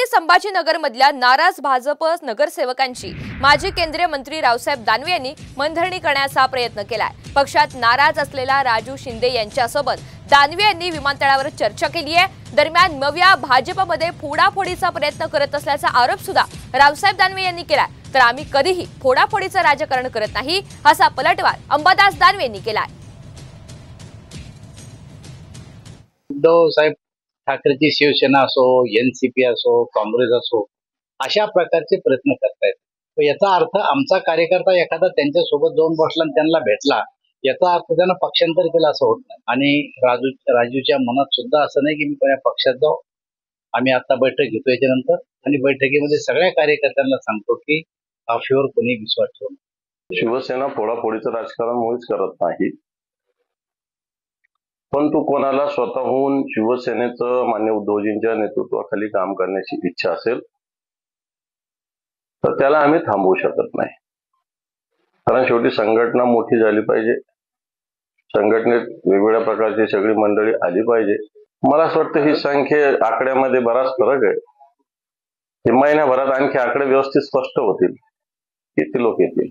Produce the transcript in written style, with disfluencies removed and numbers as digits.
संभाजीनगर मधल्या नाराज भाजप नगरसेवकांची माजी केंद्रीय मंत्री रावसाहेब दानवे यांनी मनधरणी करण्याचा प्रयत्न केलाय। पक्षात नाराज असलेला राजू शिंदे यांच्यासोबत दानवे यांनी विमानतळावर चर्चा केली आहे। दरम्यान नव्या भाजपमध्ये फोडाफोडीचा प्रयत्न करत असल्याचा आरोप सुद्धा रावसाहेब दानवे यांनी केलाय। तर आम्ही कधीही फोडाफोडीचं राजकारण करत नाही असा पलटवार अंबादास दानवे यांनी केलाय। उद्धव साहेब ठाकरेची शिवसेना असो, एनसीपी असो, काँग्रेस असो, अशा प्रकारचे प्रयत्न करतायत। याचा अर्थ आमचा कार्यकर्ता एखादा त्यांच्या सोबत जाऊन बसला आणि त्यांना भेटला, याचा अर्थ त्यानं पक्षांतर केलं असं होत नाही। आणि राजूच्या मनात सुद्धा असं नाही की मी कोणा पक्षात जाऊ। आम्ही आता बैठक घेतो याच्यानंतर, आणि बैठकीमध्ये सगळ्या कार्यकर्त्यांना सांगतो की आफीवर कोणी विश्वास ठेवू नये। शिवसेना फोडाफोडीचं राजकारण मुळीच करत नाही, पण तू कोणाला स्वतःहून शिवसेनेचं मान्य उद्धवजींच्या नेतृत्वाखाली काम करण्याची इच्छा असेल तर त्याला आम्ही थांबवू शकत नाही। कारण शेवटी संघटना मोठी झाली पाहिजे, संघटनेत वेगवेगळ्या प्रकारची सगळी मंडळी आली पाहिजे। मला असं वाटतं ही संख्या आकड्यामध्ये बराच फरक आहे। महिन्याभरात आणखी आकडे व्यवस्थित स्पष्ट होतील, किती लोक येतील।